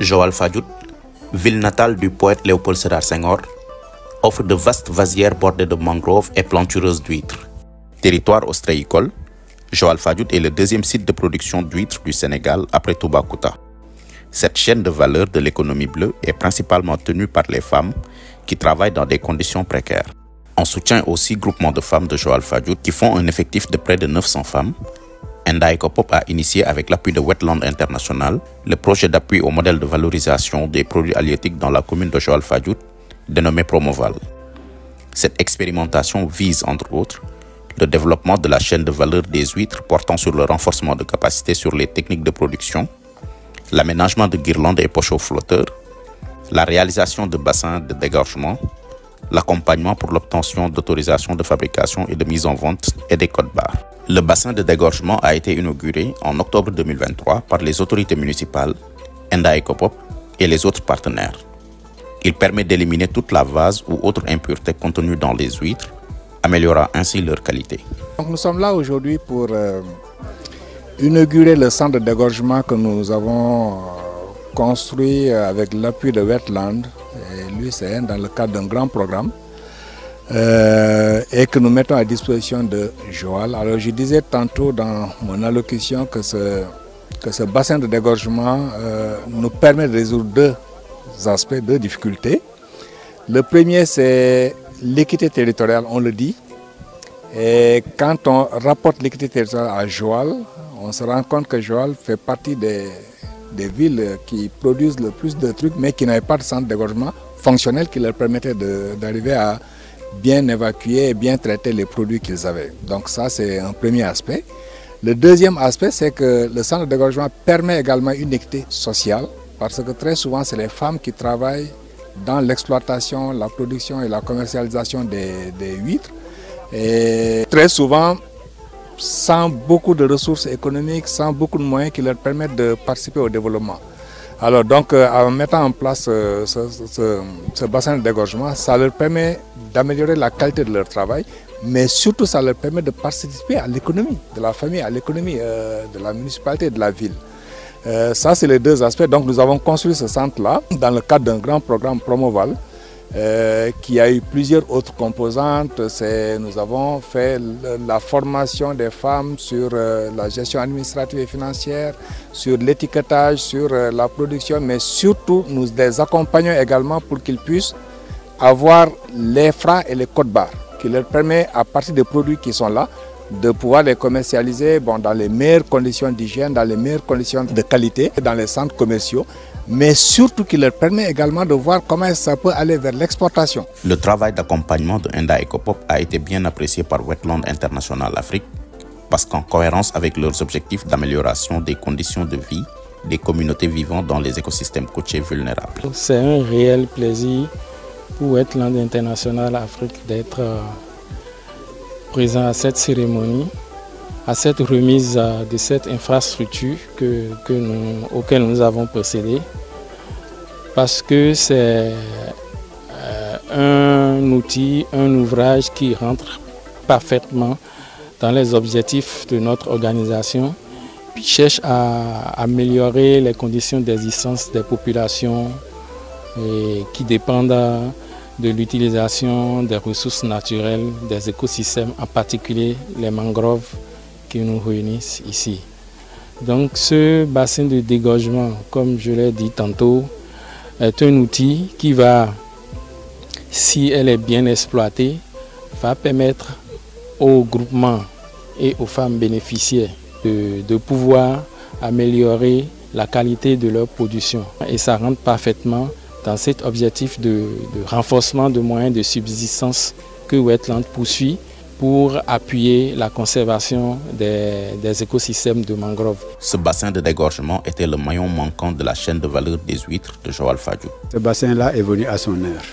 Joal-Fadiouth, ville natale du poète Léopold Sédar Senghor, offre de vastes vasières bordées de mangroves et plantureuses d'huîtres. Territoire ostréicole, Joal-Fadiouth est le deuxième site de production d'huîtres du Sénégal après Toubacouta. Cette chaîne de valeur de l'économie bleue est principalement tenue par les femmes qui travaillent dans des conditions précaires. On soutient aussi groupement de femmes de Joal-Fadiouth qui font un effectif de près de 900 femmes. Enda Ecopop a initié avec l'appui de Wetland International le projet d'appui au modèle de valorisation des produits halieutiques dans la commune de Joal-Fadiouth, dénommé Promoval. Cette expérimentation vise, entre autres, le développement de la chaîne de valeur des huîtres portant sur le renforcement de capacités sur les techniques de production, l'aménagement de guirlandes et pocheaux flotteurs, la réalisation de bassins de dégorgement, l'accompagnement pour l'obtention d'autorisations de fabrication et de mise en vente et des codes barres. Le bassin de dégorgement a été inauguré en octobre 2023 par les autorités municipales, Enda Ecopop et les autres partenaires. Il permet d'éliminer toute la vase ou autre impureté contenue dans les huîtres, améliorant ainsi leur qualité. Donc nous sommes là aujourd'hui pour inaugurer le centre de dégorgement que nous avons construit avec l'appui de Wetland et l'UCN dans le cadre d'un grand programme et que nous mettons à disposition de Joal. Alors je disais tantôt dans mon allocution que ce bassin de dégorgement nous permet de résoudre deux aspects, deux difficultés. Le premier, c'est l'équité territoriale, on le dit. Et quand on rapporte l'équité territoriale à Joal, on se rend compte que Joal fait partie des villes qui produisent le plus de trucs, mais qui n'avaient pas de centre d'égorgement fonctionnel qui leur permettait d'arriver à bien évacuer et bien traiter les produits qu'ils avaient. Donc ça, c'est un premier aspect. Le deuxième aspect, c'est que le centre d'égorgement permet également une équité sociale, parce que très souvent, c'est les femmes qui travaillent dans l'exploitation, la production et la commercialisation des huîtres. Et très souvent, sans beaucoup de ressources économiques, sans beaucoup de moyens qui leur permettent de participer au développement. Alors donc, en mettant en place ce bassin de dégorgement, ça leur permet d'améliorer la qualité de leur travail, mais surtout ça leur permet de participer à l'économie de la famille, à l'économie de la municipalité et de la ville. Ça, c'est les deux aspects. Donc nous avons construit ce centre-là dans le cadre d'un grand programme Promoval, qui a eu plusieurs autres composantes. Nous avons fait la formation des femmes sur la gestion administrative et financière, sur l'étiquetage, sur la production, mais surtout nous les accompagnons également pour qu'ils puissent avoir les freins et les codes barres, qui leur permet, à partir des produits qui sont là, de pouvoir les commercialiser dans les meilleures conditions d'hygiène, dans les meilleures conditions de qualité, dans les centres commerciaux, mais surtout qui leur permet également de voir comment ça peut aller vers l'exportation. Le travail d'accompagnement de Enda Ecopop a été bien apprécié par Wetland International Afrique parce qu'en cohérence avec leurs objectifs d'amélioration des conditions de vie des communautés vivant dans les écosystèmes côtiers vulnérables. C'est un réel plaisir pour Wetland International Afrique d'être présent à cette cérémonie, à cette remise de cette infrastructure auquel nous avons procédé, parce que c'est un outil, un ouvrage qui rentre parfaitement dans les objectifs de notre organisation, puis cherche à améliorer les conditions d'existence des populations qui dépendent de l'utilisation des ressources naturelles, des écosystèmes, en particulier les mangroves qui nous réunissent ici. Donc ce bassin de dégorgement, comme je l'ai dit tantôt, est un outil qui va, si elle est bien exploitée, va permettre aux groupements et aux femmes bénéficiaires de pouvoir améliorer la qualité de leur production. Et ça rentre parfaitement dans cet objectif de renforcement de moyens de subsistance que Wetland poursuit pour appuyer la conservation des écosystèmes de mangroves. Ce bassin de dégorgement était le maillon manquant de la chaîne de valeur des huîtres de Joal-Fadiouth. Ce bassin-là est venu à son heure.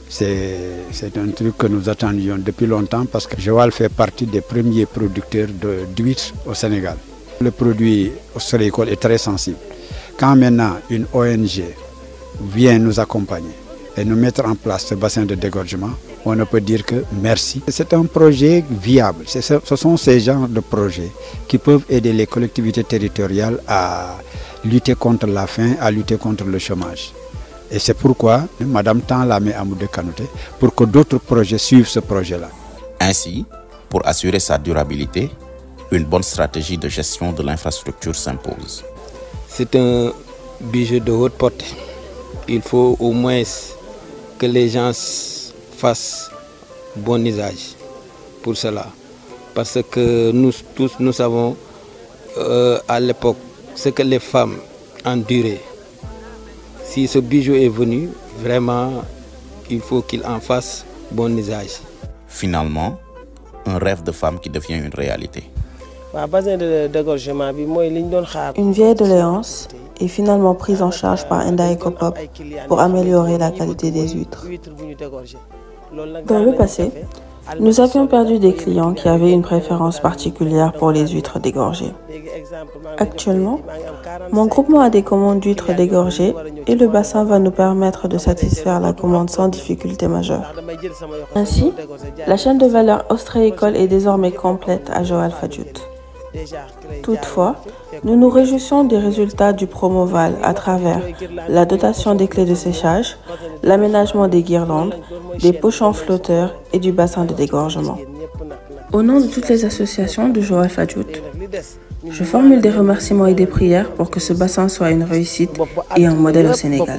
C'est un truc que nous attendions depuis longtemps parce que Joal fait partie des premiers producteurs d'huîtres au Sénégal. Le produit ostréicole est très sensible. Quand maintenant une ONG vient nous accompagner et nous mettre en place ce bassin de dégorgement, on ne peut dire que merci. C'est un projet viable. Ce sont ces genres de projets qui peuvent aider les collectivités territoriales à lutter contre la faim, à lutter contre le chômage. Et c'est pourquoi Madame tend la main à Moudé Kanouté pour que d'autres projets suivent ce projet-là. Ainsi, pour assurer sa durabilité, une bonne stratégie de gestion de l'infrastructure s'impose. C'est un bijou de haute portée. Il faut au moins que les gens fassent bon usage pour cela. Parce que nous tous, nous savons à l'époque ce que les femmes enduraient. Si ce bijou est venu, vraiment, il faut qu'il en fasse bon usage. Finalement, un rêve de femme qui devient une réalité. Une vieille doléance est finalement prise en charge par Enda Ecopop pour améliorer la qualité des huîtres. Dans le passé, nous avions perdu des clients qui avaient une préférence particulière pour les huîtres dégorgées. Actuellement, mon groupement a des commandes d'huîtres dégorgées et le bassin va nous permettre de satisfaire la commande sans difficulté majeure. Ainsi, la chaîne de valeur ostréicole est désormais complète à Joal Fadiout. Toutefois, nous nous réjouissons des résultats du Promoval à travers la dotation des clés de séchage, l'aménagement des guirlandes, des pochons flotteurs et du bassin de dégorgement. Au nom de toutes les associations de Joal Fadiout, je formule des remerciements et des prières pour que ce bassin soit une réussite et un modèle au Sénégal.